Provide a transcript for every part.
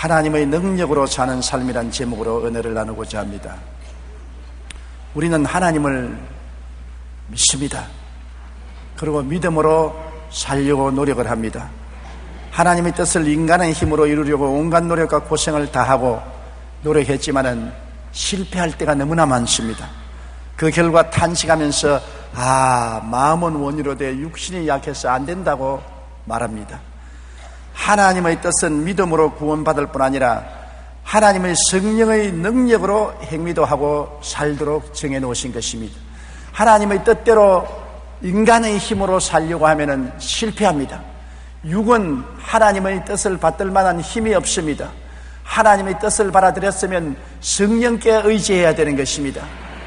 하나님의 능력으로 사는 삶이란 제목으로 은혜를 나누고자 합니다. 우리는 하나님을 믿습니다. 그리고 믿음으로 살려고 노력을 합니다. 하나님의 뜻을 인간의 힘으로 이루려고 온갖 노력과 고생을 다하고 노력했지만은 실패할 때가 너무나 많습니다. 그 결과 탄식하면서 마음은 원이로되 육신이 약해서 안 된다고 말합니다. 하나님의 뜻은 믿음으로 구원받을 뿐 아니라 하나님의 성령의 능력으로 행위도 하고 살도록 정해놓으신 것입니다. 하나님의 뜻대로 인간의 힘으로 살려고 하면 실패합니다. 육은 하나님의 뜻을 받들 만한 힘이 없습니다. 하나님의 뜻을 받아들였으면 성령께 의지해야 되는 것입니다.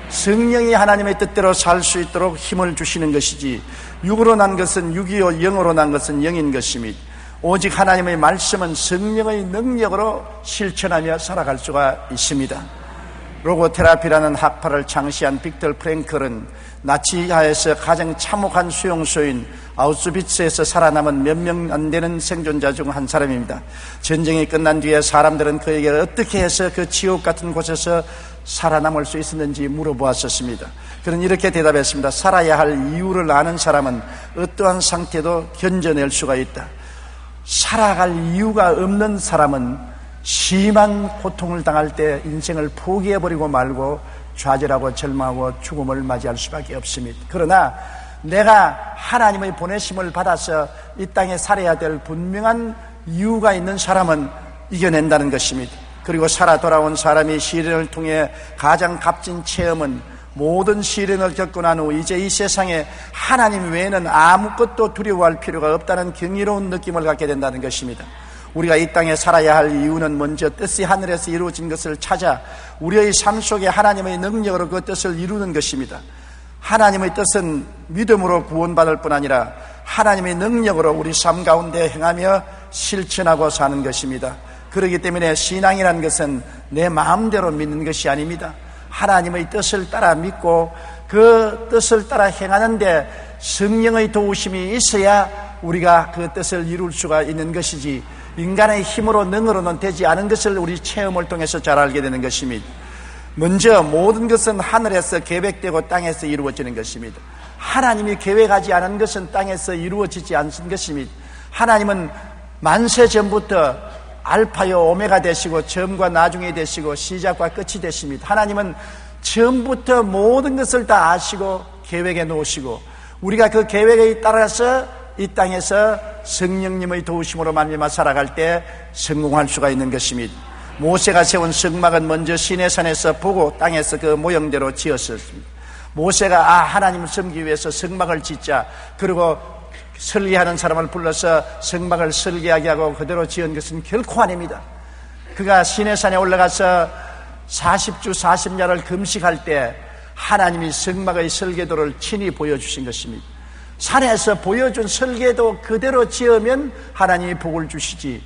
성령이 하나님의 뜻대로 살 수 있도록 힘을 주시는 것이지, 육으로 난 것은 육이요 영으로 난 것은 영인 것입니다. 오직 하나님의 말씀은 성령의 능력으로 실천하며 살아갈 수가 있습니다. 로고테라피라는 학파를 창시한 빅터 프랭클은 나치하에서 가장 참혹한 수용소인 아우슈비츠에서 살아남은 몇 명 안 되는 생존자 중 한 사람입니다. 전쟁이 끝난 뒤에 사람들은 그에게 어떻게 해서 그 지옥 같은 곳에서 살아남을 수 있었는지 물어보았었습니다. 그는 이렇게 대답했습니다. 살아야 할 이유를 아는 사람은 어떠한 상태도 견뎌낼 수가 있다. 살아갈 이유가 없는 사람은 심한 고통을 당할 때 인생을 포기해버리고 말고 좌절하고 절망하고 죽음을 맞이할 수밖에 없습니다. 그러나 내가 하나님의 보내심을 받아서 이 땅에 살아야 될 분명한 이유가 있는 사람은 이겨낸다는 것입니다. 그리고 살아 돌아온 사람이 시련을 통해 가장 값진 체험은 모든 시련을 겪고 난 후 이제 이 세상에 하나님 외에는 아무것도 두려워할 필요가 없다는 경이로운 느낌을 갖게 된다는 것입니다. 우리가 이 땅에 살아야 할 이유는 먼저 뜻이 하늘에서 이루어진 것을 찾아 우리의 삶 속에 하나님의 능력으로 그 뜻을 이루는 것입니다. 하나님의 뜻은 믿음으로 구원받을 뿐 아니라 하나님의 능력으로 우리 삶 가운데 행하며 실천하고 사는 것입니다. 그렇기 때문에 신앙이라는 것은 내 마음대로 믿는 것이 아닙니다. 하나님의 뜻을 따라 믿고 그 뜻을 따라 행하는데 성령의 도우심이 있어야 우리가 그 뜻을 이룰 수가 있는 것이지, 인간의 힘으로 능으로는 되지 않은 것을 우리 체험을 통해서 잘 알게 되는 것입니다. 먼저 모든 것은 하늘에서 계획되고 땅에서 이루어지는 것입니다. 하나님이 계획하지 않은 것은 땅에서 이루어지지 않는 것입니다. 하나님은 만세 전부터 알파요 오메가 되시고 처음과 나중에 되시고 시작과 끝이 되십니다. 하나님은 처음부터 모든 것을 다 아시고 계획해 놓으시고 우리가 그 계획에 따라서 이 땅에서 성령님의 도우심으로 말미암아 살아갈 때 성공할 수가 있는 것입니다. 모세가 세운 성막은 먼저 시내산에서 보고 땅에서 그 모형대로 지었습니다. 모세가 하나님을 섬기기 위해서 성막을 짓자, 그리고 설계하는 사람을 불러서 성막을 설계하게 하고 그대로 지은 것은 결코 아닙니다. 그가 시내산에 올라가서 40주 40야를 금식할 때 하나님이 성막의 설계도를 친히 보여주신 것입니다. 산에서 보여준 설계도 그대로 지으면 하나님이 복을 주시지,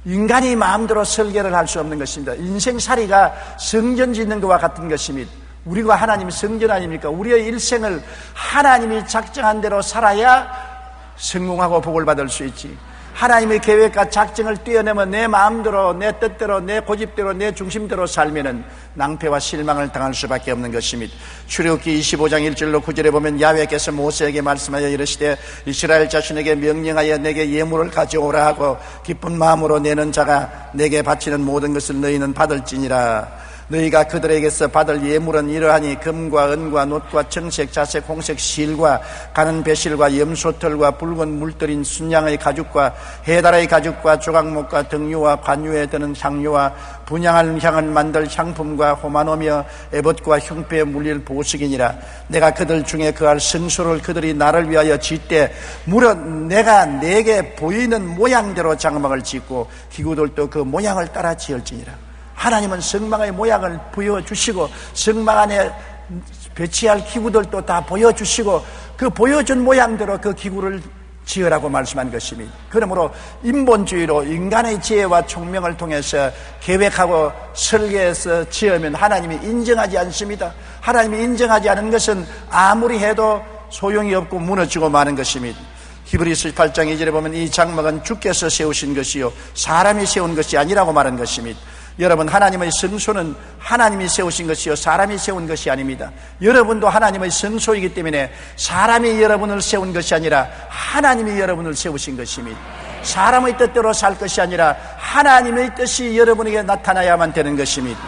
인간이 마음대로 설계를 할 수 없는 것입니다. 인생살이가 성전 짓는 것과 같은 것입니다. 우리가 하나님이 성전 아닙니까? 우리의 일생을 하나님이 작정한 대로 살아야 성공하고 복을 받을 수 있지. 하나님의 계획과 작정을 뛰어넘어 내 마음대로, 내 뜻대로, 내 고집대로, 내 중심대로 살면은 낭패와 실망을 당할 수밖에 없는 것입니다. 출애굽기 25장 1절로 9절에 보면 야훼께서 모세에게 말씀하여 이르시되 이스라엘 자손에게 명령하여 내게 예물을 가져오라 하고 기쁜 마음으로 내는 자가 내게 바치는 모든 것을 너희는 받을지니라. 너희가 그들에게서 받을 예물은 이러하니 금과 은과 놋과 청색, 자색, 홍색 실과 가는 배실과 염소털과 붉은 물들인 순양의 가죽과 해달의 가죽과 조각목과 등유와 관유에 드는 향료와 분향을 향을 만들 향품과 호마노며 에봇과 흉패에 물릴 보석이니라. 내가 그들 중에 그할 성소를 그들이 나를 위하여 짓되 무릇 내가 내게 보이는 모양대로 장막을 짓고 기구들도 그 모양을 따라 지을지니라. 하나님은 성막의 모양을 보여주시고 성막 안에 배치할 기구들도 다 보여주시고 그 보여준 모양대로 그 기구를 지으라고 말씀한 것입니다. 그러므로 인본주의로 인간의 지혜와 총명을 통해서 계획하고 설계해서 지으면 하나님이 인정하지 않습니다. 하나님이 인정하지 않은 것은 아무리 해도 소용이 없고 무너지고 마는 것입니다. 히브리서 8장 2절에 보면 이 장막은 주께서 세우신 것이요 사람이 세운 것이 아니라고 말한 것입니다. 여러분, 하나님의 성소는 하나님이 세우신 것이요 사람이 세운 것이 아닙니다. 여러분도 하나님의 성소이기 때문에 사람이 여러분을 세운 것이 아니라 하나님이 여러분을 세우신 것입니다. 사람의 뜻대로 살 것이 아니라 하나님의 뜻이 여러분에게 나타나야만 되는 것입니다.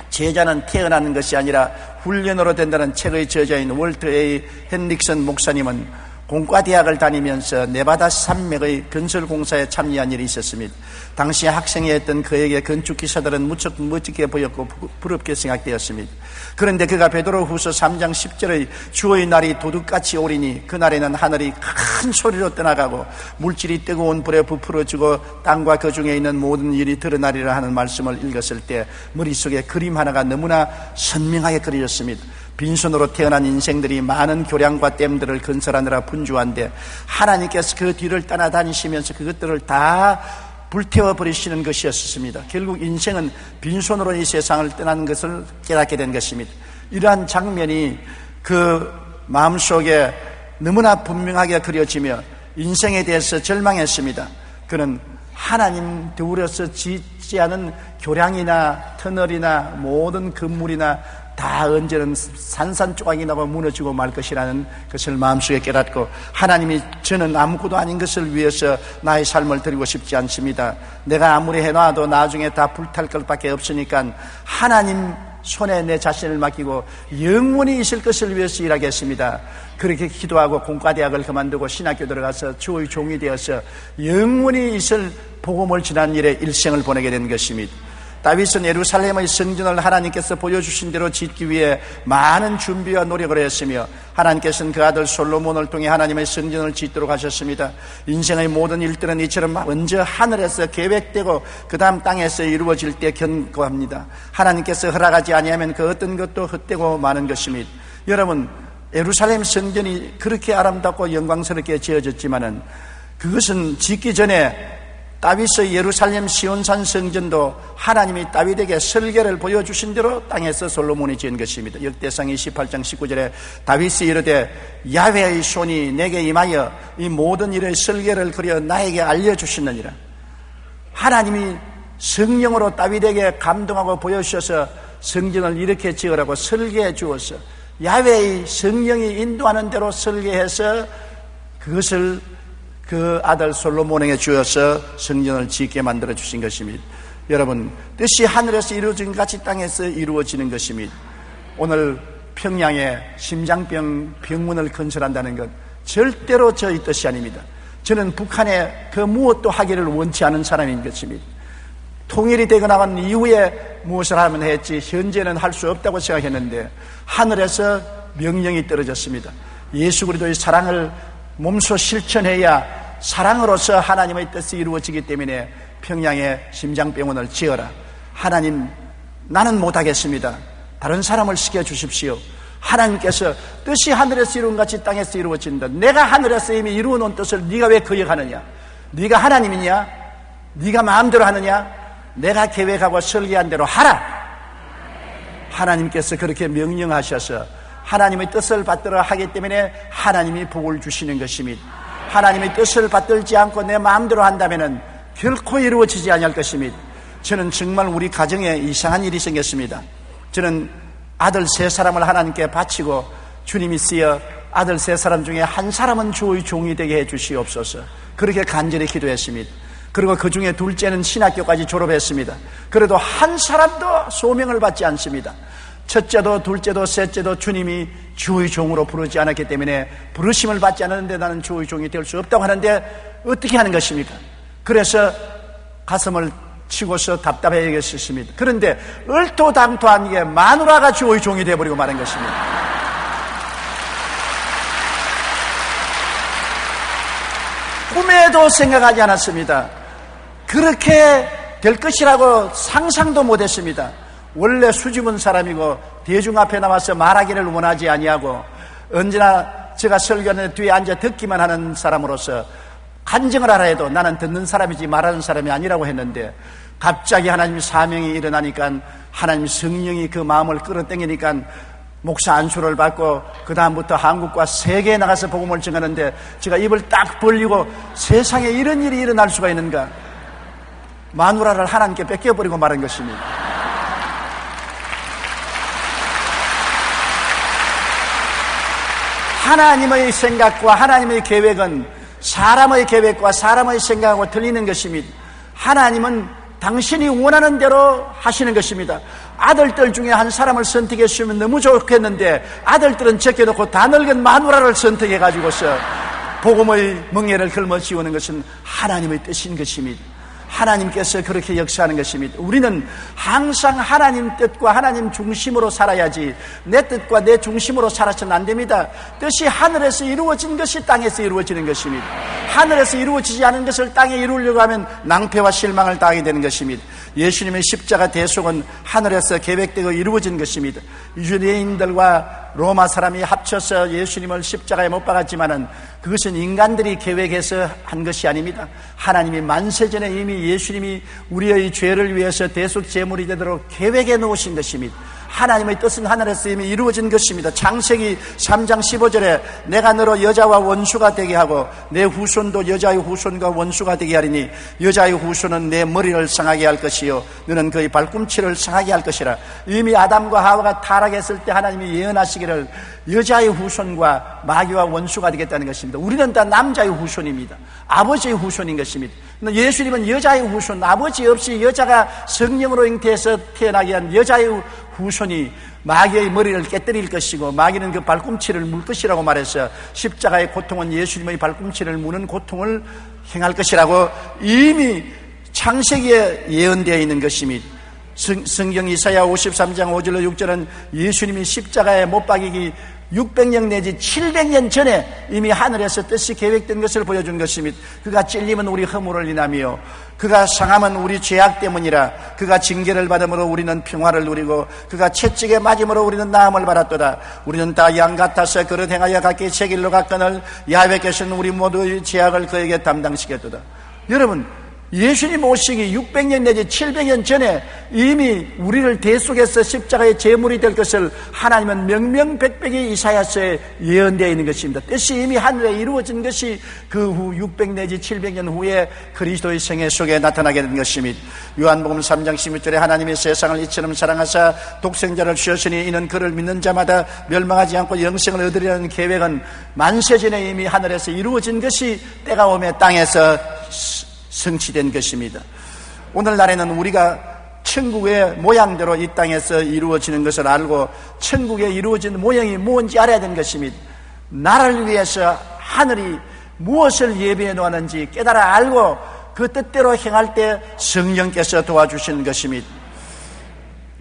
제자는 태어나는 것이 아니라 훈련으로 된다는 책의 저자인 월터 A. 헨릭슨 목사님은 공과대학을 다니면서 네바다 산맥의 건설 공사에 참여한 일이 있었습니다. 당시 학생이었던 그에게 건축 기사들은 무척 멋지게 보였고 부럽게 생각되었습니다. 그런데 그가 베드로후서 3장 10절의 주의 날이 도둑같이 오리니 그날에는 하늘이 큰 소리로 떠나가고 물질이 뜨거운 불에 부풀어지고 땅과 그 중에 있는 모든 일이 드러나리라 하는 말씀을 읽었을 때 머릿속에 그림 하나가 너무나 선명하게 그려졌습니다. 빈손으로 태어난 인생들이 많은 교량과 댐들을 건설하느라 분주한데 하나님께서 그 뒤를 따라다니시면서 그것들을 다 불태워버리시는 것이었습니다. 결국 인생은 빈손으로 이 세상을 떠나는 것을 깨닫게 된 것입니다. 이러한 장면이 그 마음속에 너무나 분명하게 그려지며 인생에 대해서 절망했습니다. 그는 하나님 더불어서 짓지 않은 교량이나 터널이나 모든 건물이나 다 언제는 산산조각이 나고 무너지고 말 것이라는 것을 마음속에 깨닫고 하나님이 저는 아무것도 아닌 것을 위해서 나의 삶을 드리고 싶지 않습니다. 내가 아무리 해놔도 나중에 다 불탈 것밖에 없으니까 하나님 손에 내 자신을 맡기고 영원히 있을 것을 위해서 일하겠습니다. 그렇게 기도하고 공과대학을 그만두고 신학교 들어가서 주의 종이 되어서 영원히 있을 복음을 전하는 일에 일생을 보내게 된 것입니다. 다윗은 예루살렘의 성전을 하나님께서 보여주신 대로 짓기 위해 많은 준비와 노력을 했으며 하나님께서는 그 아들 솔로몬을 통해 하나님의 성전을 짓도록 하셨습니다. 인생의 모든 일들은 이처럼 먼저 하늘에서 계획되고 그 다음 땅에서 이루어질 때 견고합니다. 하나님께서 허락하지 아니하면 그 어떤 것도 헛되고 마는 것입니다. 여러분, 예루살렘 성전이 그렇게 아름답고 영광스럽게 지어졌지만은 그것은 짓기 전에 다윗의 예루살렘 시온산 성전도 하나님이 다윗에게 설계를 보여주신 대로 땅에서 솔로몬이 지은 것입니다. 역대상 28장 19절에 다윗이 이르되 야훼의 손이 내게 임하여 이 모든 일의 설계를 그려 나에게 알려주시느니라. 하나님이 성령으로 다윗에게 감동하고 보여주셔서 성전을 이렇게 지으라고 설계해 주어서 야훼의 성령이 인도하는 대로 설계해서 그것을 그 아들 솔로몬에게 주어서 성전을 짓게 만들어 주신 것입니다. 여러분, 뜻이 하늘에서 이루어진 같이 땅에서 이루어지는 것입니다. 오늘 평양에 심장병 병문을 건설한다는 것 절대로 저의 뜻이 아닙니다. 저는 북한에 그 무엇도 하기를 원치 않은 사람인 것입니다. 통일이 되고 나간 이후에 무엇을 하면 했지 현재는 할 수 없다고 생각했는데 하늘에서 명령이 떨어졌습니다. 예수 그리스도의 사랑을 몸소 실천해야 사랑으로서 하나님의 뜻이 이루어지기 때문에 평양에 심장병원을 지어라. 하나님, 나는 못하겠습니다. 다른 사람을 시켜주십시오. 하나님께서 뜻이 하늘에서 이룬 같이 땅에서 이루어진다. 내가 하늘에서 이미 이루어놓은 뜻을 네가 왜 거역하느냐? 네가 하나님이냐? 네가 마음대로 하느냐? 내가 계획하고 설계한 대로 하라. 하나님께서 그렇게 명령하셔서 하나님의 뜻을 받들어 하기 때문에 하나님이 복을 주시는 것입니다. 하나님의 뜻을 받들지 않고 내 마음대로 한다면 결코 이루어지지 않을 것입니다. 저는 정말 우리 가정에 이상한 일이 생겼습니다. 저는 아들 3사람을 하나님께 바치고 주님이 쓰여 아들 3사람 중에 한 사람은 주의 종이 되게 해 주시옵소서. 그렇게 간절히 기도했습니다. 그리고 그 중에 둘째는 신학교까지 졸업했습니다. 그래도 한 사람도 소명을 받지 않습니다. 첫째도 둘째도 셋째도 주님이 주의 종으로 부르지 않았기 때문에 부르심을 받지 않았는데 나는 주의 종이 될 수 없다고 하는데 어떻게 하는 것입니까? 그래서 가슴을 치고서 답답해야겠습니다. 그런데 얼토당토한 게 마누라가 주의 종이 되어버리고 마는 것입니다. 꿈에도 생각하지 않았습니다. 그렇게 될 것이라고 상상도 못했습니다. 원래 수줍은 사람이고 대중 앞에 나와서 말하기를 원하지 아니하고 언제나 제가 설교하는 뒤에 앉아 듣기만 하는 사람으로서 간증을 하라 해도 나는 듣는 사람이지 말하는 사람이 아니라고 했는데 갑자기 하나님 사명이 일어나니까 하나님 성령이 그 마음을 끌어당기니까 목사 안수를 받고 그 다음부터 한국과 세계에 나가서 복음을 전하는데 제가 입을 딱 벌리고 세상에 이런 일이 일어날 수가 있는가? 마누라를 하나님께 뺏겨버리고 말한 것입니다. 하나님의 생각과 하나님의 계획은 사람의 계획과 사람의 생각하고 틀리는 것입니다. 하나님은 당신이 원하는 대로 하시는 것입니다. 아들들 중에 한 사람을 선택했으면 너무 좋겠는데 아들들은 제껴놓고 다 늙은 마누라를 선택해가지고서 복음의 멍에를 걸머쥐우는 것은 하나님의 뜻인 것입니다. 하나님께서 그렇게 역사하는 것입니다. 우리는 항상 하나님 뜻과 하나님 중심으로 살아야지 내 뜻과 내 중심으로 살아서는 안 됩니다. 뜻이 하늘에서 이루어진 것이 땅에서 이루어지는 것입니다. 하늘에서 이루어지지 않은 것을 땅에 이루려고 하면 낭패와 실망을 당하게 되는 것입니다. 예수님의 십자가 대속은 하늘에서 계획되고 이루어진 것입니다. 유대인들과 로마 사람이 합쳐서 예수님을 십자가에 못 박았지만은 그것은 인간들이 계획해서 한 것이 아닙니다. 하나님이 만세전에 이미 예수님이 우리의 죄를 위해서 대속 제물이 되도록 계획해 놓으신 것입니다. 하나님의 뜻은 하늘에서 이미 이루어진 것입니다. 창세기 3장 15절에 내가 너로 여자와 원수가 되게 하고 내 후손도 여자의 후손과 원수가 되게 하리니 여자의 후손은 내 머리를 상하게 할 것이요 너는 그의 발꿈치를 상하게 할 것이라. 이미 아담과 하와가 타락했을 때 하나님이 예언하시기를 여자의 후손과 마귀와 원수가 되겠다는 것입니다. 우리는 다 남자의 후손입니다. 아버지의 후손인 것입니다. 예수님은 여자의 후손, 아버지 없이 여자가 성령으로 잉태해서 태어나게 한 여자의 후손이 마귀의 머리를 깨뜨릴 것이고 마귀는 그 발꿈치를 물 것이라고 말해서 십자가의 고통은 예수님의 발꿈치를 무는 고통을 행할 것이라고 이미 창세기에 예언되어 있는 것입니다. 성경 이사야 53장 5절로 6절은 예수님이 십자가에 못 박이기 600년 내지 700년 전에 이미 하늘에서 뜻이 계획된 것을 보여준 것입니다. 그가 찔림은 우리 허물을 인하며 그가 상함은 우리 죄악 때문이라. 그가 징계를 받음으로 우리는 평화를 누리고 그가 채찍에 맞음으로 우리는 나음을 받았도다. 우리는 다 양 같아서 그릇 행하여 각기 제 길로 갔거늘 야훼께서는 우리 모두의 죄악을 그에게 담당시켰도다. 여러분, 예수님 오시기 600년 내지 700년 전에 이미 우리를 대속해서 십자가의 제물이 될 것을 하나님은 명명백백이 이사야서에 예언되어 있는 것입니다. 뜻이 이미 하늘에 이루어진 것이 그 후 600 내지 700년 후에 그리스도의 생애 속에 나타나게 된 것입니다. 요한복음 3장 16절에 하나님이 세상을 이처럼 사랑하사 독생자를 주셨으니 이는 그를 믿는 자마다 멸망하지 않고 영생을 얻으리라는 계획은 만세전에 이미 하늘에서 이루어진 것이 때가 오매 땅에서 성취된 것입니다. 오늘날에는 우리가 천국의 모양대로 이 땅에서 이루어지는 것을 알고 천국에 이루어진 모양이 뭔지 알아야 되는 것입니다. 나를 위해서 하늘이 무엇을 예비해 놓았는지 깨달아 알고 그 뜻대로 행할 때 성령께서 도와주시는 것입니다.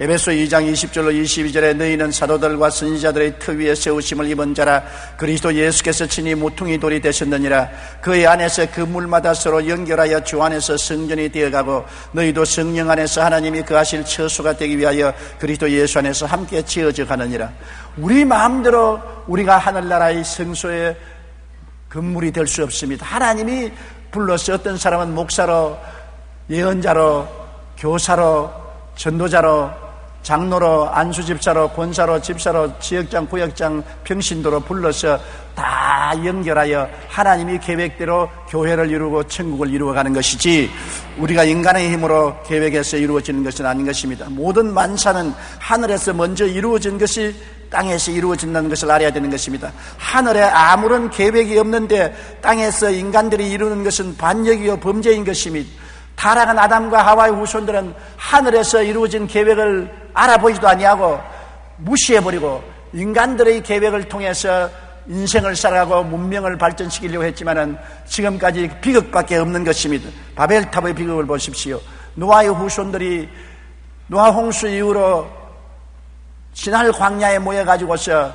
에베소 2장 20절로 22절에 너희는 사도들과 선지자들의 터 위에 세우심을 입은 자라. 그리스도 예수께서 친히 모퉁이 돌이 되셨느니라. 그의 안에서 그 물마다 서로 연결하여 주 안에서 성전이 되어가고 너희도 성령 안에서 하나님이 거하실 처소가 되기 위하여 그리스도 예수 안에서 함께 지어져 가느니라. 우리 마음대로 우리가 하늘나라의 성소의 건물이 될 수 없습니다. 하나님이 불러서 어떤 사람은 목사로, 예언자로, 교사로, 전도자로, 장로로, 안수집사로, 권사로, 집사로, 지역장, 구역장, 평신도로 불러서 다 연결하여 하나님이 계획대로 교회를 이루고 천국을 이루어가는 것이지 우리가 인간의 힘으로 계획해서 이루어지는 것은 아닌 것입니다. 모든 만사는 하늘에서 먼저 이루어진 것이 땅에서 이루어진다는 것을 알아야 되는 것입니다. 하늘에 아무런 계획이 없는데 땅에서 인간들이 이루는 것은 반역이요 범죄인 것입니다. 타락한 아담과 하와의 후손들은 하늘에서 이루어진 계획을 알아보지도 아니하고 무시해버리고 인간들의 계획을 통해서 인생을 살아가고 문명을 발전시키려고 했지만은 지금까지 비극밖에 없는 것입니다. 바벨탑의 비극을 보십시오. 노아의 후손들이 노아 홍수 이후로 신할 광야에 모여가지고서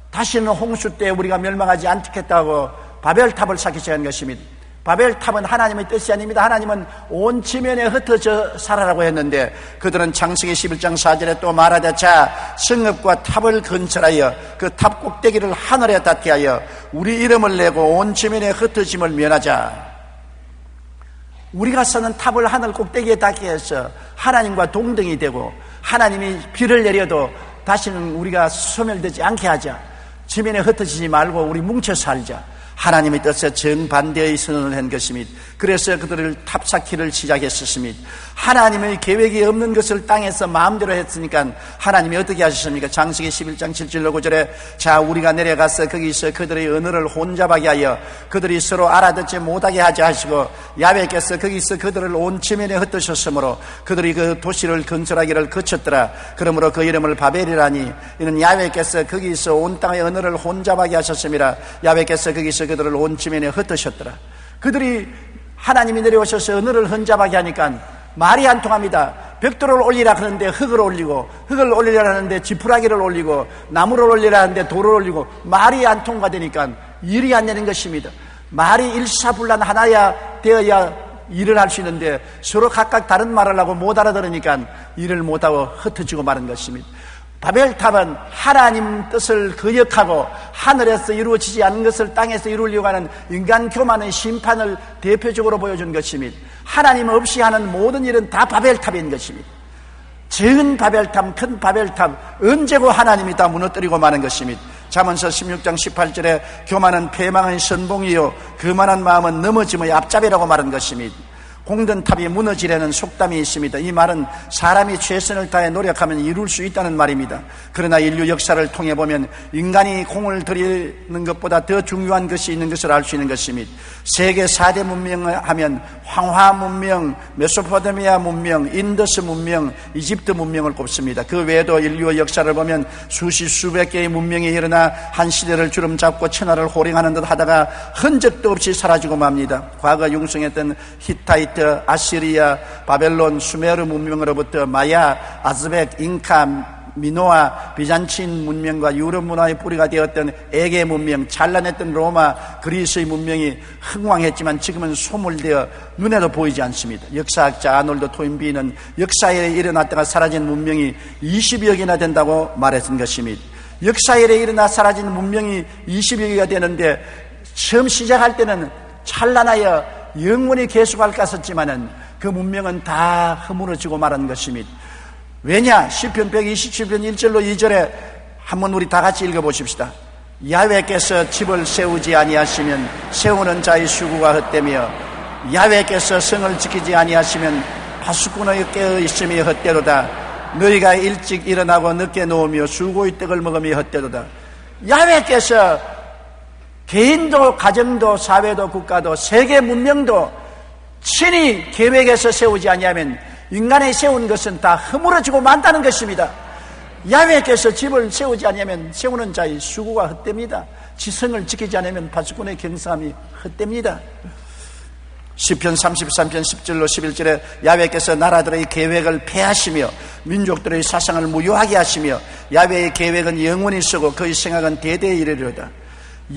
다시는 홍수 때 우리가 멸망하지 않겠다고 바벨탑을 쌓기 시작한 것입니다. 바벨탑은 하나님의 뜻이 아닙니다. 하나님은 온 지면에 흩어져 살아라고 했는데 그들은 창세기 11장 4절에 또 말하되 자 성읍과 탑을 건설하여 그 탑 꼭대기를 하늘에 닿게 하여 우리 이름을 내고 온 지면에 흩어짐을 면하자. 우리가 사는 탑을 하늘 꼭대기에 닿게 해서 하나님과 동등이 되고 하나님이 비를 내려도 다시는 우리가 소멸되지 않게 하자. 지면에 흩어지지 말고 우리 뭉쳐 살자. 하나님의 뜻에 정반대의 선언을 한 것입니다. 그래서 그들을 탑쌓기를 시작했었습니다. 하나님의 계획이 없는 것을 땅에서 마음대로 했으니까 하나님이 어떻게 하셨습니까? 창세기 11장 7절로 9절에 자 우리가 내려가서 거기서 그들의 언어를 혼잡하게 하여 그들이 서로 알아듣지 못하게 하자 하시고 야훼께서 거기서 그들을 온 지면에 흩으셨으므로 그들이 그 도시를 건설하기를 거쳤더라. 그러므로 그 이름을 바벨이라니 이는 야훼께서 거기서 온 땅의 언어를 혼잡하게 하셨음이라. 야훼께서 거기서 그들을 온 지면에 흩으셨더라. 그들이 하나님이 내려오셔서 언어를 혼잡하게 하니까 말이 안 통합니다. 벽돌을 올리라 하는데 흙을 올리고, 흙을 올리라 하는데 지푸라기를 올리고, 나무를 올리라 하는데 돌을 올리고, 말이 안 통과되니까 일이 안 되는 것입니다. 말이 일사불란 하나야 되어야 일을 할 수 있는데 서로 각각 다른 말을 하고 못 알아들으니까 일을 못하고 흩어지고 마는 것입니다. 바벨탑은 하나님 뜻을 거역하고 하늘에서 이루어지지 않은 것을 땅에서 이루려고 하는 인간 교만의 심판을 대표적으로 보여준 것입니다. 하나님 없이 하는 모든 일은 다 바벨탑인 것입니다. 적은 바벨탑, 큰 바벨탑, 언제고 하나님이 다 무너뜨리고 마는 것입니다. 잠언서 16장 18절에 교만은 패망의 선봉이요 그만한 마음은 넘어짐의 앞잡이라고 말한 것입니다. 공든 탑이 무너지려는 속담이 있습니다. 이 말은 사람이 최선을 다해 노력하면 이룰 수 있다는 말입니다. 그러나 인류 역사를 통해 보면 인간이 공을 들이는 것보다 더 중요한 것이 있는 것을 알 수 있는 것입니다. 세계 4대 문명을 하면 황화 문명, 메소포타미아 문명, 인더스 문명, 이집트 문명을 꼽습니다. 그 외에도 인류의 역사를 보면 수백 개의 문명이 일어나 한 시대를 주름잡고 천하를 호령하는 듯 하다가 흔적도 없이 사라지고 맙니다. 과거 융성했던 히타이트, 아시리아, 바벨론, 수메르 문명으로부터 마야, 아즈벡, 잉카, 미노아, 비잔틴 문명과 유럽 문화의 뿌리가 되었던 에게 문명, 찬란했던 로마, 그리스의 문명이 흥왕했지만 지금은 소멸되어 눈에도 보이지 않습니다. 역사학자 아놀드 토인비는 역사에 일어났다가 사라진 문명이 20여 개나 된다고 말했던 것입니다. 역사에 일어나 사라진 문명이 20여 개가 되는데 처음 시작할 때는 찬란하여 영원히 계속할 것 같았지만은 그 문명은 다 허물어지고 말한 것입니다. 왜냐? 시편 127편 1절로 2절에 한번 우리 다 같이 읽어보십시다. 야훼께서 집을 세우지 아니하시면 세우는 자의 수고가 헛되며 야훼께서 성을 지키지 아니하시면 파수꾼의 깨어 있음이 헛되도다. 너희가 일찍 일어나고 늦게 누우며 술고의 떡을 먹음이 헛되도다. 야훼께서 개인도 가정도 사회도 국가도 세계 문명도 친히 계획해서 세우지 아니하면 인간이 세운 것은 다 허물어지고 만다는 것입니다. 야훼께서 집을 세우지 아니하면 세우는 자의 수고가 헛됩니다. 지성을 지키지 않으면 파수꾼의 경사함이 헛됩니다. 시편 33편 10절로 11절에 야훼께서 나라들의 계획을 폐하시며 민족들의 사상을 무효하게 하시며 야훼의 계획은 영원히 쓰고 그의 생각은 대대에 이르리로다.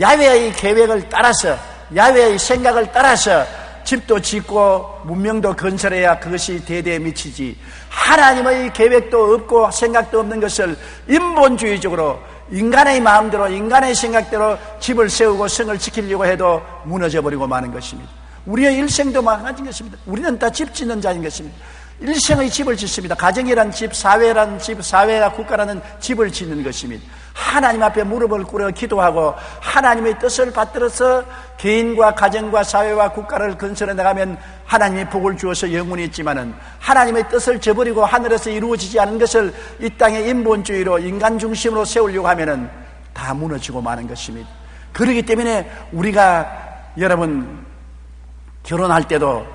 야훼의 계획을 따라서 야훼의 생각을 따라서 집도 짓고 문명도 건설해야 그것이 대대에 미치지 하나님의 계획도 없고 생각도 없는 것을 인본주의적으로 인간의 마음대로 인간의 생각대로 집을 세우고 성을 지키려고 해도 무너져버리고 마는 것입니다. 우리의 일생도 마찬가지인 것입니다. 우리는 다 집 짓는 자인 것입니다. 일생의 집을 짓습니다. 가정이란 집, 사회란 집, 사회와 국가라는 집을 짓는 것입니다. 하나님 앞에 무릎을 꿇어 기도하고 하나님의 뜻을 받들어서 개인과 가정과 사회와 국가를 건설해 나가면 하나님이 복을 주어서 영원히 있지만은 하나님의 뜻을 저버리고 하늘에서 이루어지지 않은 것을 이 땅의 인본주의로 인간 중심으로 세우려고 하면은 다 무너지고 마는 것입니다. 그렇기 때문에 우리가 여러분 결혼할 때도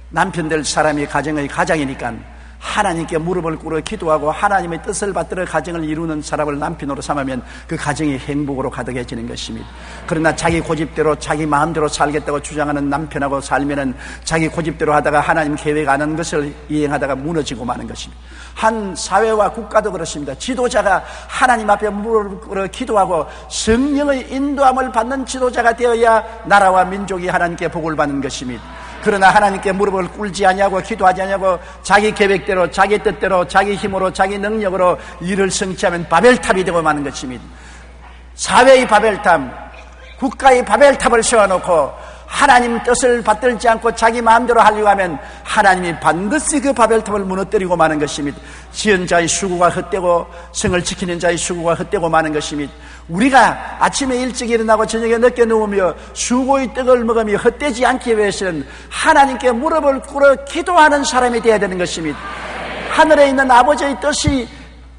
남편 될 사람이 가정의 가장이니까 하나님께 무릎을 꿇어 기도하고 하나님의 뜻을 받들어 가정을 이루는 사람을 남편으로 삼으면 그 가정이 행복으로 가득해지는 것입니다. 그러나 자기 고집대로 자기 마음대로 살겠다고 주장하는 남편하고 살면은 자기 고집대로 하다가 하나님 계획 안 한 것을 이행하다가 무너지고 마는 것입니다. 한 사회와 국가도 그렇습니다. 지도자가 하나님 앞에 무릎을 꿇어 기도하고 성령의 인도함을 받는 지도자가 되어야 나라와 민족이 하나님께 복을 받는 것입니다. 그러나 하나님께 무릎을 꿇지 아니하고 기도하지 아니하고 자기 계획대로 자기 뜻대로 자기 힘으로 자기 능력으로 일을 성취하면 바벨탑이 되고 마는 것입니다. 사회의 바벨탑, 국가의 바벨탑을 세워놓고 하나님 뜻을 받들지 않고 자기 마음대로 하려고 하면 하나님이 반드시 그 바벨탑을 무너뜨리고 마는 것입니다. 지은 자의 수고가 헛되고 성을 지키는 자의 수고가 헛되고 마는 것입니다. 우리가 아침에 일찍 일어나고 저녁에 늦게 누우며 수고의 떡을 먹으며 헛되지 않기 위해서는 하나님께 무릎을 꿇어 기도하는 사람이 되어야 되는 것입니다. 하늘에 있는 아버지의 뜻이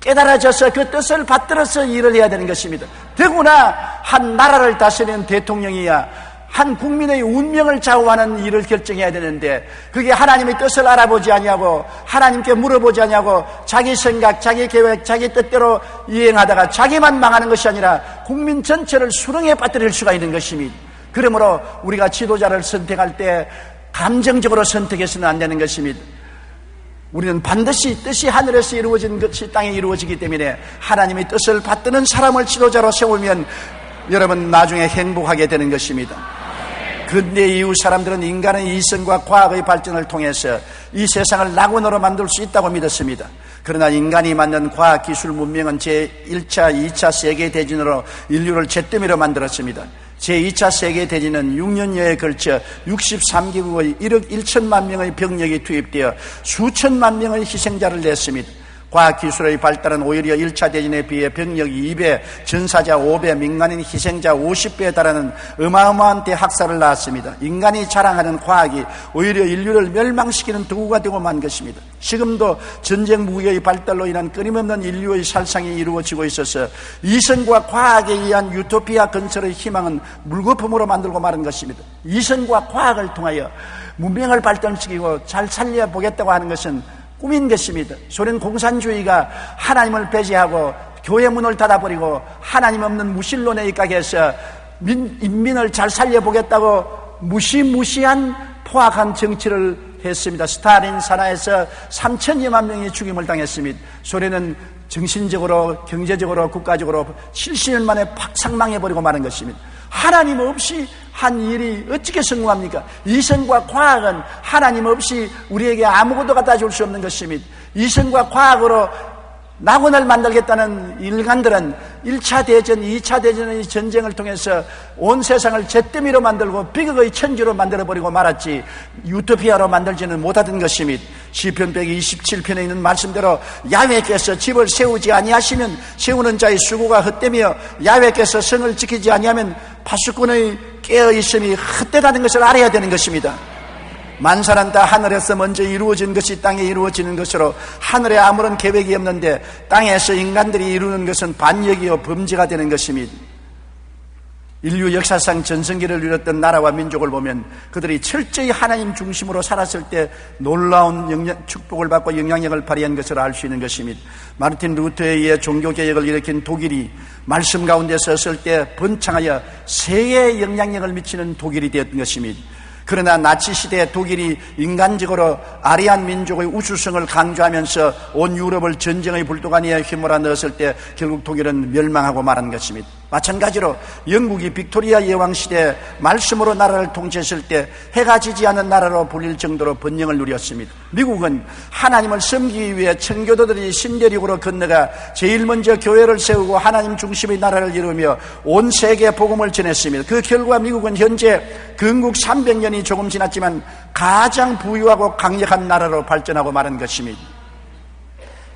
깨달아져서 그 뜻을 받들어서 일을 해야 되는 것입니다. 더구나 한 나라를 다스리는 대통령이야 한 국민의 운명을 좌우하는 일을 결정해야 되는데 그게 하나님의 뜻을 알아보지 아니하고 하나님께 물어보지 아니하고 자기 생각, 자기 계획, 자기 뜻대로 이행하다가 자기만 망하는 것이 아니라 국민 전체를 수렁에 빠뜨릴 수가 있는 것입니다. 그러므로 우리가 지도자를 선택할 때 감정적으로 선택해서는 안 되는 것입니다. 우리는 반드시 뜻이 하늘에서 이루어진 것이 땅에 이루어지기 때문에 하나님의 뜻을 받드는 사람을 지도자로 세우면 여러분 나중에 행복하게 되는 것입니다. 근대 이후 사람들은 인간의 이성과 과학의 발전을 통해서 이 세상을 낙원으로 만들 수 있다고 믿었습니다. 그러나 인간이 만든 과학기술 문명은 제1차, 2차 세계대전으로 인류를 잿더미로 만들었습니다. 제2차 세계대전은 6년여에 걸쳐 63개국의 1억 1천만 명의 병력이 투입되어 수천만 명의 희생자를 냈습니다. 과학기술의 발달은 오히려 1차 대전에 비해 병력이 2배, 전사자 5배, 민간인 희생자 50배에 달하는 어마어마한 대학살을 낳았습니다. 인간이 자랑하는 과학이 오히려 인류를 멸망시키는 도구가 되고 만 것입니다. 지금도 전쟁 무기의 발달로 인한 끊임없는 인류의 살상이 이루어지고 있어서 이성과 과학에 의한 유토피아 건설의 희망은 물거품으로 만들고 마는 것입니다. 이성과 과학을 통하여 문명을 발전시키고 잘 살려보겠다고 하는 것은 꿈인 것입니다. 소련 공산주의가 하나님을 배제하고 교회 문을 닫아버리고 하나님 없는 무신론에 입각해서 인민을 잘 살려보겠다고 무시무시한 포악한 정치를 했습니다. 스탈린 산하에서 3천여만 명이 죽임을 당했습니다. 소련은 정신적으로, 경제적으로, 국가적으로 70년 만에 팍상망해버리고 마는 것입니다. 하나님 없이 한 일이 어떻게 성공합니까? 이성과 과학은 하나님 없이 우리에게 아무것도 갖다 줄 수 없는 것입니다. 이성과 과학으로 낙원을 만들겠다는 인간들은 1차 대전, 2차 대전의 전쟁을 통해서 온 세상을 잿더미로 만들고 비극의 천지로 만들어버리고 말았지 유토피아로 만들지는 못하던 것입니다. 시편 127편에 있는 말씀대로 야훼께서 집을 세우지 아니하시면 세우는 자의 수고가 헛되며 야훼께서 성을 지키지 아니하면 파수꾼의 깨어있음이 헛되다는 것을 알아야 되는 것입니다. 만사는 다 하늘에서 먼저 이루어진 것이 땅에 이루어지는 것으로 하늘에 아무런 계획이 없는데 땅에서 인간들이 이루는 것은 반역이요 범죄가 되는 것입니다. 인류 역사상 전성기를 누렸던 나라와 민족을 보면 그들이 철저히 하나님 중심으로 살았을 때 놀라운 축복을 받고 영향력을 발휘한 것을 알 수 있는 것입니다. 마르틴 루터에 의해 종교개혁을 일으킨 독일이 말씀 가운데 섰을 때 번창하여 세계에 영향력을 미치는 독일이 되었던 것입니다. 그러나 나치 시대의 독일이 인간적으로 아리안 민족의 우수성을 강조하면서 온 유럽을 전쟁의 불도가니에 휘몰아 넣었을 때 결국 독일은 멸망하고 말한 것입니다. 마찬가지로 영국이 빅토리아 여왕 시대에 말씀으로 나라를 통치했을 때 해가 지지 않은 나라로 불릴 정도로 번영을 누렸습니다. 미국은 하나님을 섬기기 위해 청교도들이 신대륙으로 건너가 제일 먼저 교회를 세우고 하나님 중심의 나라를 이루며 온 세계에 복음을 전했습니다. 그 결과 미국은 현재 건국 300년이 조금 지났지만 가장 부유하고 강력한 나라로 발전하고 마는 것입니다.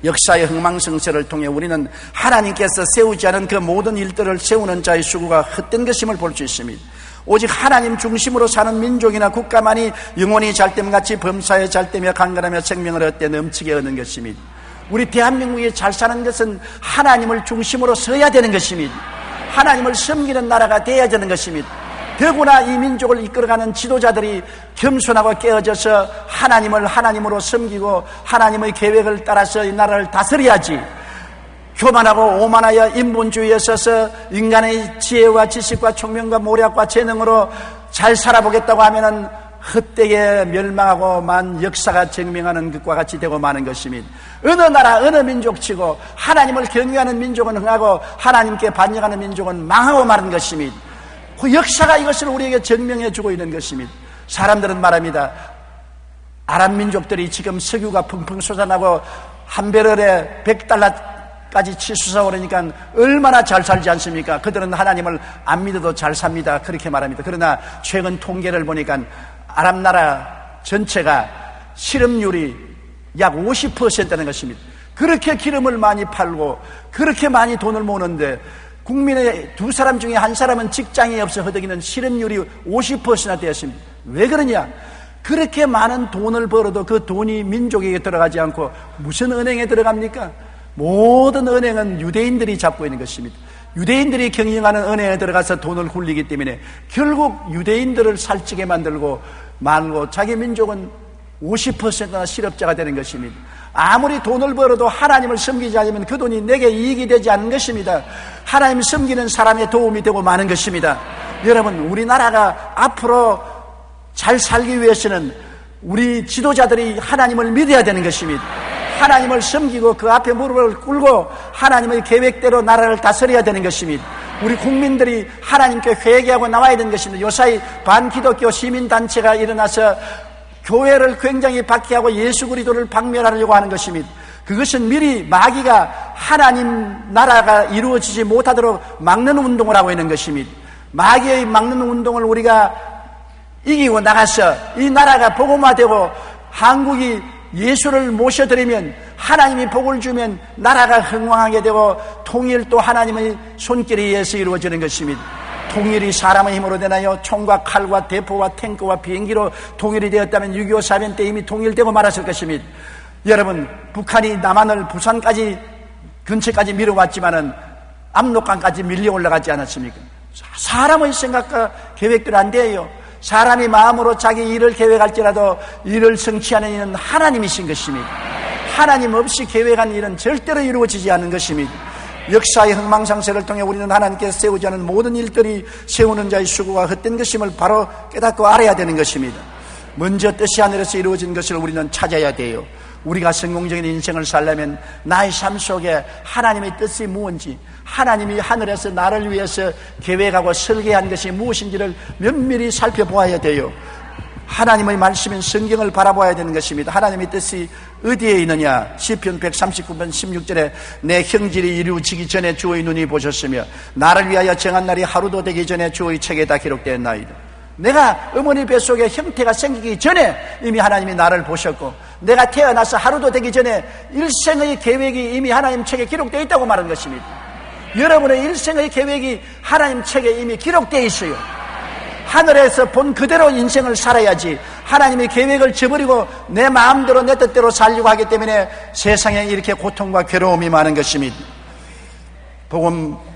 역사의 흥망성쇠를 통해 우리는 하나님께서 세우지 않은 그 모든 일들을 세우는 자의 수고가 헛된 것임을 볼 수 있습니다. 오직 하나님 중심으로 사는 민족이나 국가만이 영혼이 잘됨같이 범사에 잘되며 강건하며 생명을 얻되 넘치게 얻는 것입니다. 우리 대한민국이 잘 사는 것은 하나님을 중심으로 서야 되는 것입니다. 하나님을 섬기는 나라가 되어야 되는 것입니다. 더구나 이 민족을 이끌어가는 지도자들이 겸손하고 깨어져서 하나님을 하나님으로 섬기고 하나님의 계획을 따라서 이 나라를 다스려야지, 교만하고 오만하여 인본주의에 서서 인간의 지혜와 지식과 총명과 모략과 재능으로 잘 살아보겠다고 하면은 헛되게 멸망하고 만 역사가 증명하는 것과 같이 되고 마는 것입니다. 어느 나라 어느 민족치고 하나님을 경외하는 민족은 흥하고 하나님께 반역하는 민족은 망하고 마는 것입니다. 그 역사가 이것을 우리에게 증명해 주고 있는 것입니다. 사람들은 말합니다. 아랍 민족들이 지금 석유가 펑펑 솟아나고 한 배럴에 $100 까지 치솟아 오르니까 얼마나 잘 살지 않습니까? 그들은 하나님을 안 믿어도 잘 삽니다. 그렇게 말합니다. 그러나 최근 통계를 보니까 아랍 나라 전체가 실업률이 약 50%라는 것입니다. 그렇게 기름을 많이 팔고 그렇게 많이 돈을 모으는데 국민의 두 사람 중에 한 사람은 직장이 없어 허덕이는 실업률이 50%나 되었습니다. 왜 그러냐? 그렇게 많은 돈을 벌어도 그 돈이 민족에게 들어가지 않고 무슨 은행에 들어갑니까? 모든 은행은 유대인들이 잡고 있는 것입니다. 유대인들이 경영하는 은행에 들어가서 돈을 굴리기 때문에 결국 유대인들을 살찌게 만들고 말고 자기 민족은 50%나 실업자가 되는 것입니다. 아무리 돈을 벌어도 하나님을 섬기지 않으면 그 돈이 내게 이익이 되지 않는 것입니다. 하나님 섬기는 사람의 도움이 되고 마는 것입니다. 여러분, 우리나라가 앞으로 잘 살기 위해서는 우리 지도자들이 하나님을 믿어야 되는 것입니다. 하나님을 섬기고 그 앞에 무릎을 꿇고 하나님의 계획대로 나라를 다스려야 되는 것입니다. 우리 국민들이 하나님께 회개하고 나와야 되는 것입니다. 요사이 반기독교 시민단체가 일어나서 교회를 굉장히 박해하고 예수 그리스도를 박멸하려고 하는 것입니다. 그것은 미리 마귀가 하나님 나라가 이루어지지 못하도록 막는 운동을 하고 있는 것입니다. 마귀의 막는 운동을 우리가 이기고 나가서 이 나라가 복음화되고 한국이 예수를 모셔드리면 하나님이 복을 주면 나라가 흥왕하게 되고 통일도 하나님의 손길에 의해서 이루어지는 것입니다. 통일이 사람의 힘으로 되나요? 총과 칼과 대포와 탱크와 비행기로 통일이 되었다면 6.25 사변 때 이미 통일되고 말았을 것입니다. 여러분, 북한이 남한을 부산까지 근처까지 밀어왔지만은 압록강까지 밀려 올라가지 않았습니까? 사람의 생각과 계획대로 안 돼요. 사람이 마음으로 자기 일을 계획할지라도 일을 성취하는 이는 하나님이신 것입니다. 하나님 없이 계획한 일은 절대로 이루어지지 않는 것입니다. 역사의 흥망상세를 통해 우리는 하나님께서 세우지 않은 모든 일들이 세우는 자의 수고가 헛된 것임을 바로 깨닫고 알아야 되는 것입니다. 먼저 뜻이 하늘에서 이루어진 것을 우리는 찾아야 돼요. 우리가 성공적인 인생을 살려면 나의 삶 속에 하나님의 뜻이 무엇인지, 하나님이 하늘에서 나를 위해서 계획하고 설계한 것이 무엇인지를 면밀히 살펴보아야 돼요. 하나님의 말씀인 성경을 바라봐야 되는 것입니다. 하나님의 뜻이 어디에 있느냐? 시편 139편 16절에 내 형질이 이루어지기 전에 주의 눈이 보셨으며 나를 위하여 정한 날이 하루도 되기 전에 주의 책에 다 기록되었나이다. 내가 어머니 뱃속에 형태가 생기기 전에 이미 하나님이 나를 보셨고, 내가 태어나서 하루도 되기 전에 일생의 계획이 이미 하나님 책에 기록되어 있다고 말하는 것입니다. 여러분의 일생의 계획이 하나님 책에 이미 기록되어 있어요. 하늘에서 본 그대로 인생을 살아야지 하나님의 계획을 저버리고 내 마음대로 내 뜻대로 살려고 하기 때문에 세상에 이렇게 고통과 괴로움이 많은 것입니다.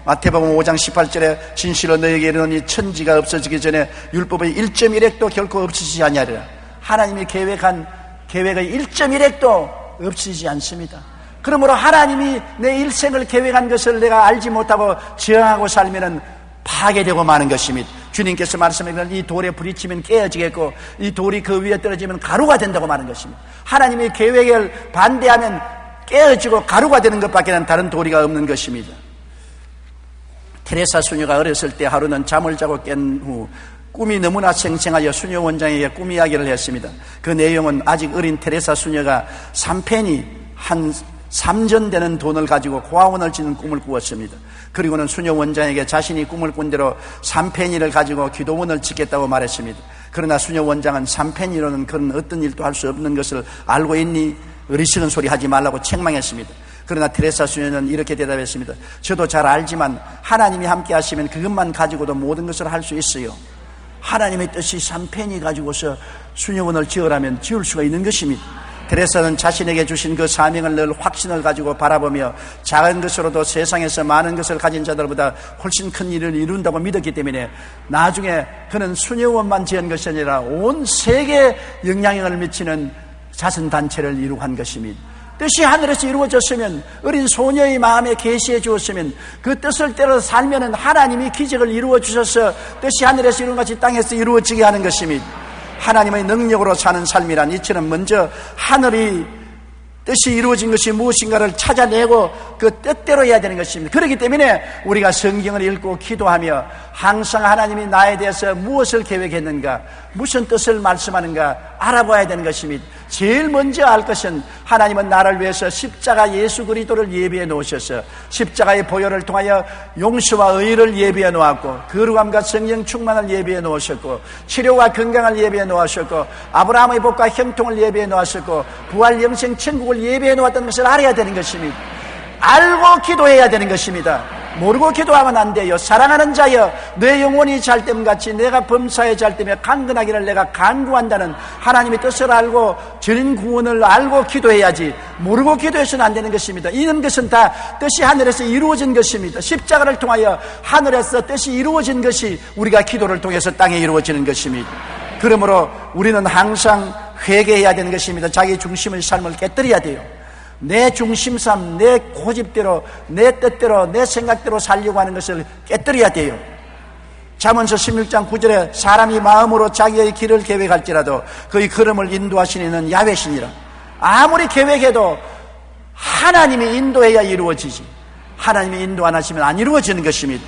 마태복음 5장 18절에 진실로 너에게 이르노니 천지가 없어지기 전에 율법의 1.1핵도 결코 없어지지 아니하리라. 하나님이 계획한 계획의 1.1핵도 없어지지 않습니다. 그러므로 하나님이 내 일생을 계획한 것을 내가 알지 못하고 저항하고 살면은 파괴되고 마는 것입니다. 주님께서 말씀하시는 이 돌에 부딪히면 깨어지겠고 이 돌이 그 위에 떨어지면 가루가 된다고 말하는 것입니다. 하나님의 계획을 반대하면 깨어지고 가루가 되는 것밖에는 다른 도리가 없는 것입니다. 테레사 수녀가 어렸을 때 하루는 잠을 자고 깬 후 꿈이 너무나 생생하여 수녀 원장에게 꿈 이야기를 했습니다. 그 내용은 아직 어린 테레사 수녀가 3페니 한 3전 되는 돈을 가지고 고아원을 짓는 꿈을 꾸었습니다. 그리고는 수녀 원장에게 자신이 꿈을 꾼 대로 3페니를 가지고 기도원을 짓겠다고 말했습니다. 그러나 수녀 원장은 3페니로는 그런 어떤 일도 할 수 없는 것을 알고 있니? 어리석은 소리 하지 말라고 책망했습니다. 그러나 테레사 수녀는 이렇게 대답했습니다. 저도 잘 알지만 하나님이 함께 하시면 그것만 가지고도 모든 것을 할 수 있어요. 하나님의 뜻이 3페니 가지고서 수녀원을 지으라면 지을 수가 있는 것입니다. 테레사는 자신에게 주신 그 사명을 늘 확신을 가지고 바라보며 작은 것으로도 세상에서 많은 것을 가진 자들보다 훨씬 큰 일을 이룬다고 믿었기 때문에 나중에 그는 수녀원만 지은 것이 아니라 온 세계에 영향력을 미치는 자선단체를 이루고 한 것입니다. 뜻이 하늘에서 이루어졌으면, 어린 소녀의 마음에 계시해 주었으면, 그 뜻을 따라 살면은 하나님이 기적을 이루어 주셔서 뜻이 하늘에서 이룬 것이 땅에서 이루어지게 하는 것입니다. 하나님의 능력으로 사는 삶이란 이처럼 먼저 하늘이 뜻이 이루어진 것이 무엇인가를 찾아내고 그 뜻대로 해야 되는 것입니다. 그렇기 때문에 우리가 성경을 읽고 기도하며 항상 하나님이 나에 대해서 무엇을 계획했는가, 무슨 뜻을 말씀하는가 알아봐야 되는 것입니다. 제일 먼저 알 것은 하나님은 나를 위해서 십자가 예수 그리스도를 예비해 놓으셔서 십자가의 보혈을 통하여 용서와 의를 예비해 놓았고 거룩함과 성령 충만을 예비해 놓으셨고 치료와 건강을 예비해 놓으셨고 아브라함의 복과 형통을 예비해 놓으셨고 부활 영생 천국을 예비해 놓았다는 것을 알아야 되는 것입니다. 알고 기도해야 되는 것입니다. 모르고 기도하면 안 돼요. 사랑하는 자여 내 영혼이 잘됨같이 내가 범사에 잘되며 강건하기를 내가 간구한다는 하나님의 뜻을 알고 전 구원을 알고 기도해야지 모르고 기도해서는 안 되는 것입니다. 이런 것은 다 뜻이 하늘에서 이루어진 것입니다. 십자가를 통하여 하늘에서 뜻이 이루어진 것이 우리가 기도를 통해서 땅에 이루어지는 것입니다. 그러므로 우리는 항상 회개해야 되는 것입니다. 자기 중심의 삶을 깨뜨려야 돼요. 내 중심삼, 내 고집대로, 내 뜻대로, 내 생각대로 살려고 하는 것을 깨뜨려야 돼요. 잠언서 16장 9절에 사람이 마음으로 자기의 길을 계획할지라도 그의 걸음을 인도하시는 이는 야훼시니라. 아무리 계획해도 하나님이 인도해야 이루어지지 하나님이 인도 안 하시면 안 이루어지는 것입니다.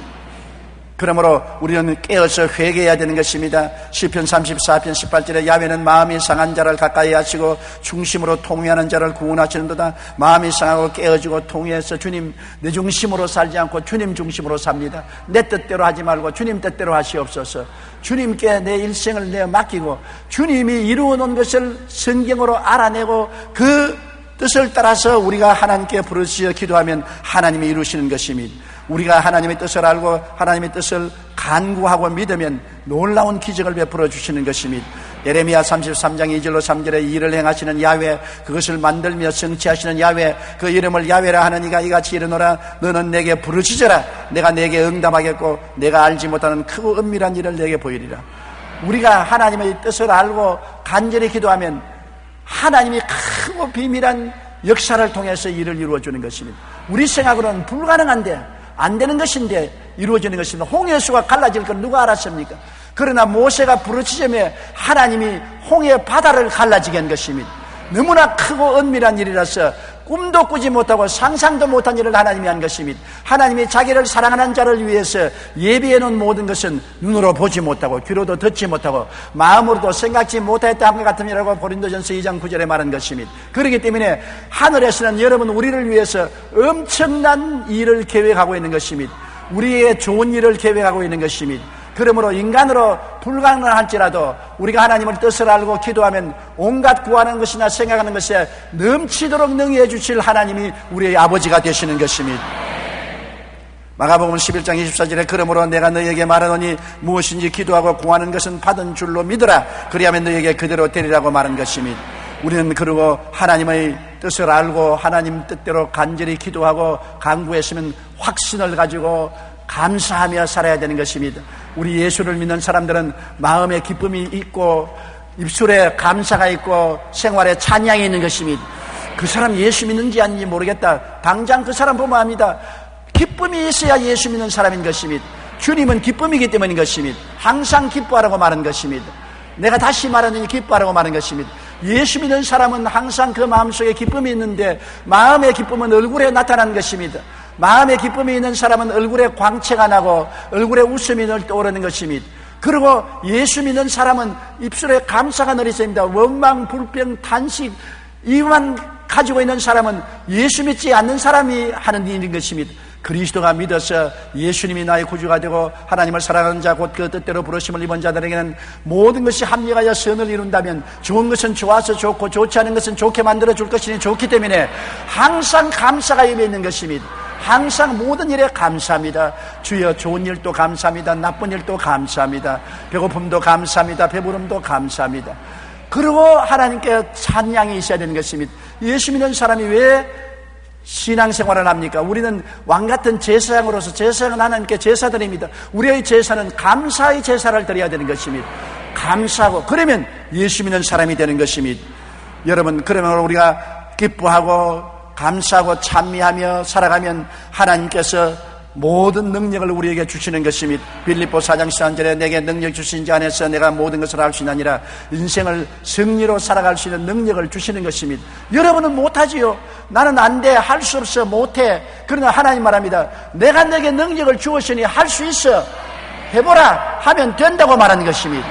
그러므로 우리는 깨어서 회개해야 되는 것입니다. 시편 34편 18절에 야훼는 마음이 상한 자를 가까이 하시고 중심으로 통회하는 자를 구원하시는도다. 마음이 상하고 깨어지고 통회해서 주님 내 중심으로 살지 않고 주님 중심으로 삽니다. 내 뜻대로 하지 말고 주님 뜻대로 하시옵소서. 주님께 내 일생을 내어 맡기고 주님이 이루어 놓은 것을 성경으로 알아내고 그 뜻을 따라서 우리가 하나님께 부르짖어 기도하면 하나님이 이루시는 것입니다. 우리가 하나님의 뜻을 알고 하나님의 뜻을 간구하고 믿으면 놀라운 기적을 베풀어 주시는 것입니다. 예레미야 33장 2절로 3절에 일을 행하시는 야훼, 그것을 만들며 성취하시는 야훼, 그 이름을 야훼라 하는 이가 이같이 이르노라. 너는 내게 부르짖어라. 내가 내게 응답하겠고 내가 알지 못하는 크고 은밀한 일을 내게 보이리라. 우리가 하나님의 뜻을 알고 간절히 기도하면 하나님이 크고 비밀한 역사를 통해서 일을 이루어주는 것입니다. 우리 생각으로는 불가능한데 안 되는 것인데 이루어지는 것입니다. 홍해수가 갈라질 건 누가 알았습니까? 그러나 모세가 부르짖으며 하나님이 홍해 바다를 갈라지게 한 것입니다. 너무나 크고 은밀한 일이라서 꿈도 꾸지 못하고 상상도 못한 일을 하나님이 한 것입니다. 하나님이 자기를 사랑하는 자를 위해서 예비해 놓은 모든 것은 눈으로 보지 못하고 귀로도 듣지 못하고 마음으로도 생각지 못했다 한 것 같음이라고 고린도전서 2장 9절에 말한 것입니다. 그렇기 때문에 하늘에서는 여러분 우리를 위해서 엄청난 일을 계획하고 있는 것입니다. 우리의 좋은 일을 계획하고 있는 것입니다. 그러므로 인간으로 불가능할지라도 우리가 하나님을 뜻을 알고 기도하면 온갖 구하는 것이나 생각하는 것에 넘치도록 능히해 주실 하나님이 우리의 아버지가 되시는 것입니다. 마가복음 11장 24절에 그러므로 내가 너희에게 말하노니 무엇인지 기도하고 구하는 것은 받은 줄로 믿으라. 그리하면 너희에게 그대로 되리라고 말한 것입니다. 우리는 그러고 하나님의 뜻을 알고 하나님 뜻대로 간절히 기도하고 간구했으면 확신을 가지고 감사하며 살아야 되는 것입니다. 우리 예수를 믿는 사람들은 마음에 기쁨이 있고 입술에 감사가 있고 생활에 찬양이 있는 것입니다. 그 사람 예수 믿는지 아닌지 모르겠다. 당장 그 사람 보면 압니다. 기쁨이 있어야 예수 믿는 사람인 것입니다. 주님은 기쁨이기 때문인 것입니다. 항상 기뻐하라고 말한 것입니다. 내가 다시 말하느니 기뻐하라고 말한 것입니다. 예수 믿는 사람은 항상 그 마음속에 기쁨이 있는데 마음의 기쁨은 얼굴에 나타나는 것입니다. 마음의 기쁨이 있는 사람은 얼굴에 광채가 나고 얼굴에 웃음이 늘 떠오르는 것입니다. 그리고 예수 믿는 사람은 입술에 감사가 늘 있습니다. 원망, 불평, 탄식 이만 가지고 있는 사람은 예수 믿지 않는 사람이 하는 일인 것입니다. 그리스도가 믿어서 예수님이 나의 구주가 되고 하나님을 사랑하는 자 곧 그 뜻대로 부르심을 입은 자들에게는 모든 것이 합력하여 선을 이룬다면 좋은 것은 좋아서 좋고 좋지 않은 것은 좋게 만들어 줄 것이니 좋기 때문에 항상 감사가 임해 있는 것입니다. 항상 모든 일에 감사합니다. 주여 좋은 일도 감사합니다. 나쁜 일도 감사합니다. 배고픔도 감사합니다. 배부름도 감사합니다. 그리고 하나님께 찬양이 있어야 되는 것입니다. 예수 믿는 사람이 왜 신앙생활을 합니까? 우리는 왕같은 제사장으로서 제사장은 하나님께 제사드립니다. 우리의 제사는 감사의 제사를 드려야 되는 것입니다. 감사하고 그러면 예수 믿는 사람이 되는 것입니다. 여러분 그러면 우리가 기뻐하고 감사하고 찬미하며 살아가면 하나님께서 모든 능력을 우리에게 주시는 것입니다. 빌립보 4장 13절에 내게 능력 주신 자 안에서 내가 모든 것을 할 수 있느니라. 인생을 승리로 살아갈 수 있는 능력을 주시는 것입니다. 여러분은 못하지요. 나는 안 돼, 할 수 없어, 못해. 그러나 하나님 말합니다. 내가 내게 능력을 주었으니 할 수 있어. 해보라 하면 된다고 말하는 것입니다.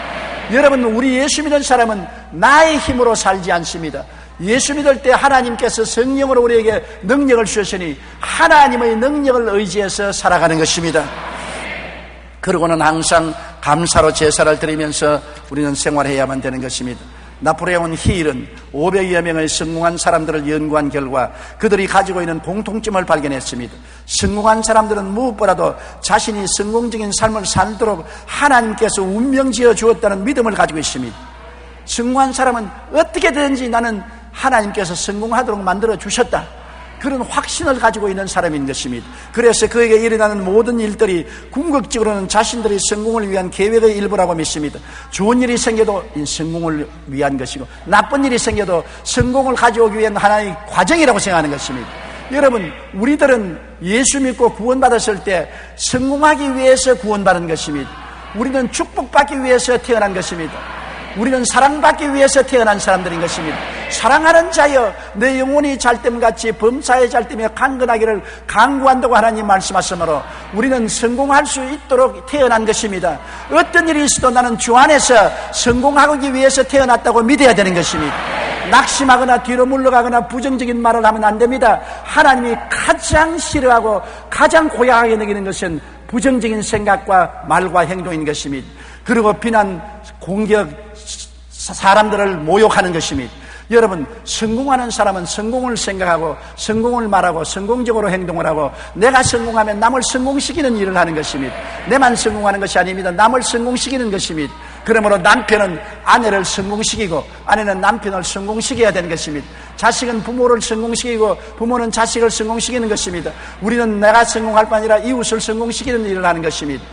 여러분 우리 예수 믿는 사람은 나의 힘으로 살지 않습니다. 예수 믿을 때 하나님께서 성령으로 우리에게 능력을 주셨으니 하나님의 능력을 의지해서 살아가는 것입니다. 그러고는 항상 감사로 제사를 드리면서 우리는 생활해야만 되는 것입니다. 나폴레옹 힐은 500여 명의 성공한 사람들을 연구한 결과 그들이 가지고 있는 공통점을 발견했습니다. 성공한 사람들은 무엇보다도 자신이 성공적인 삶을 살도록 하나님께서 운명 지어 주었다는 믿음을 가지고 있습니다. 성공한 사람은 어떻게든지 나는 하나님께서 성공하도록 만들어 주셨다, 그런 확신을 가지고 있는 사람인 것입니다. 그래서 그에게 일어나는 모든 일들이 궁극적으로는 자신들의 성공을 위한 계획의 일부라고 믿습니다. 좋은 일이 생겨도 성공을 위한 것이고 나쁜 일이 생겨도 성공을 가져오기 위한 하나의 과정이라고 생각하는 것입니다. 여러분, 우리들은 예수 믿고 구원받았을 때 성공하기 위해서 구원받은 것입니다. 우리는 축복받기 위해서 태어난 것입니다. 우리는 사랑받기 위해서 태어난 사람들인 것입니다. 사랑하는 자여 내 영혼이 잘됨같이 범사에 잘되며 강건하기를 간구한다고 하나님 말씀하시므로 우리는 성공할 수 있도록 태어난 것입니다. 어떤 일이 있어도 나는 주 안에서 성공하기 위해서 태어났다고 믿어야 되는 것입니다. 낙심하거나 뒤로 물러가거나 부정적인 말을 하면 안 됩니다. 하나님이 가장 싫어하고 가장 고약하게 여기는 것은 부정적인 생각과 말과 행동인 것입니다. 그리고 비난, 공격, 사람들을 모욕하는 것입니다. 여러분, 성공하는 사람은 성공을 생각하고 성공을 말하고 성공적으로 행동을 하고 내가 성공하면 남을 성공시키는 일을 하는 것입니다. 내만 성공하는 것이 아닙니다. 남을 성공시키는 것입니다. 그러므로 남편은 아내를 성공시키고 아내는 남편을 성공시켜야 되는 것입니다. 자식은 부모를 성공시키고 부모는 자식을 성공시키는 것입니다. 우리는 내가 성공할 뿐 아니라 이웃을 성공시키는 일을 하는 것입니다.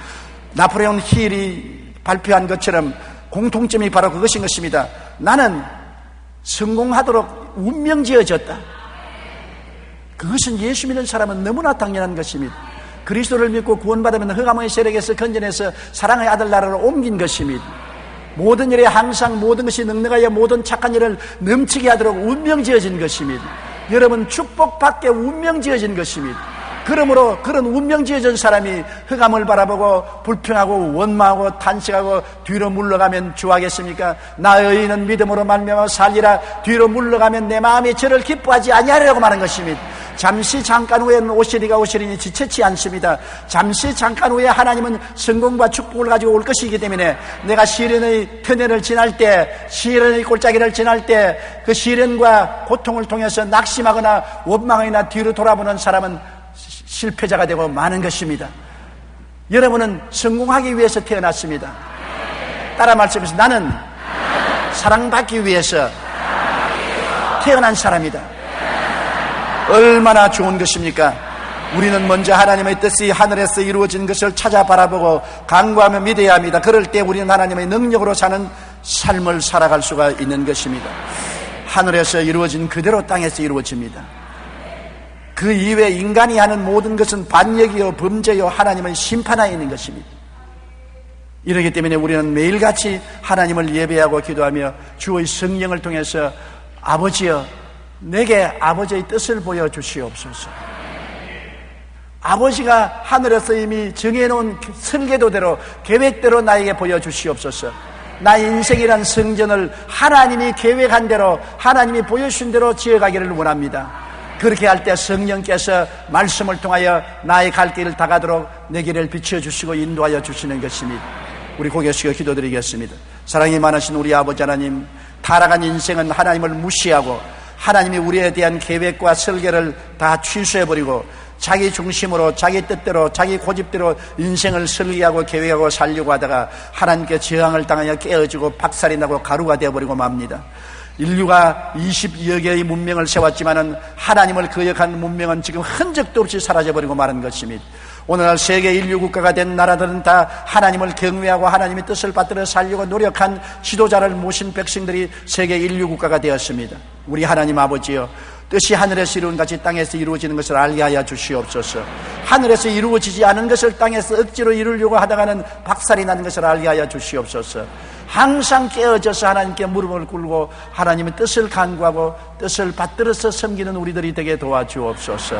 나폴레옹 힐이 발표한 것처럼 공통점이 바로 그것인 것입니다. 나는 성공하도록 운명 지어졌다. 그것은 예수 믿는 사람은 너무나 당연한 것입니다. 그리스도를 믿고 구원받으면 흑암의 세력에서 건져내서 사랑의 아들 나라로 옮긴 것입니다. 모든 일에 항상 모든 것이 넉넉하여 모든 착한 일을 넘치게 하도록 운명 지어진 것입니다. 여러분, 축복받게 운명 지어진 것입니다. 그러므로 그런 운명 지어진 사람이 흑암을 바라보고 불평하고 원망하고 탄식하고 뒤로 물러가면 좋아하겠습니까? 나의 의인은 믿음으로 말미암아 살리라. 뒤로 물러가면 내 마음이 저를 기뻐하지 아니하리라고 말한 것입니다. 잠시 잠깐 후에는 오시리가 오시리니 지체치 않습니다. 잠시 잠깐 후에 하나님은 성공과 축복을 가지고 올 것이기 때문에 내가 시련의 터널을 지날 때, 시련의 골짜기를 지날 때 그 시련과 고통을 통해서 낙심하거나 원망이나 뒤로 돌아보는 사람은 실패자가 되고 마는 것입니다. 여러분은 성공하기 위해서 태어났습니다. 따라 말씀해서 나는 사랑받기 위해서 태어난 사람이다. 얼마나 좋은 것입니까? 우리는 먼저 하나님의 뜻이 하늘에서 이루어진 것을 찾아 바라보고 간구하며 믿어야 합니다. 그럴 때 우리는 하나님의 능력으로 사는 삶을 살아갈 수가 있는 것입니다. 하늘에서 이루어진 그대로 땅에서 이루어집니다. 그 이외에 인간이 하는 모든 것은 반역이요 범죄요 하나님의 심판하에 있는 것입니다. 이러기 때문에 우리는 매일같이 하나님을 예배하고 기도하며 주의 성령을 통해서 아버지여 내게 아버지의 뜻을 보여주시옵소서. 아버지가 하늘에서 이미 정해놓은 설계도대로 계획대로 나에게 보여주시옵소서. 나의 인생이란 성전을 하나님이 계획한 대로 하나님이 보여주신 대로 지어가기를 원합니다. 그렇게 할 때 성령께서 말씀을 통하여 나의 갈 길을 다가도록 내 길을 비춰주시고 인도하여 주시는 것입니다. 우리 고개 숙여 기도드리겠습니다. 사랑이 많으신 우리 아버지 하나님, 타락한 인생은 하나님을 무시하고 하나님이 우리에 대한 계획과 설계를 다 취소해버리고 자기 중심으로 자기 뜻대로 자기 고집대로 인생을 설계하고 계획하고 살려고 하다가 하나님께 저항을 당하여 깨어지고 박살이 나고 가루가 되어버리고 맙니다. 인류가 20여 개의 문명을 세웠지만은 하나님을 거역한 문명은 지금 흔적도 없이 사라져버리고 마는 것입니다. 오늘날 세계 인류 국가가 된 나라들은 다 하나님을 경외하고 하나님의 뜻을 받들어 살려고 노력한 지도자를 모신 백성들이 세계 인류 국가가 되었습니다. 우리 하나님 아버지여, 뜻이 하늘에서 이루어진 같이 땅에서 이루어지는 것을 알게 하여 주시옵소서. 하늘에서 이루어지지 않은 것을 땅에서 억지로 이루려고 하다가는 박살이 나는 것을 알게 하여 주시옵소서. 항상 깨어져서 하나님께 무릎을 꿇고 하나님의 뜻을 간구하고 뜻을 받들어서 섬기는 우리들이 되게 도와주옵소서.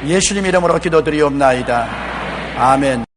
예수님 이름으로 기도드리옵나이다. 아멘.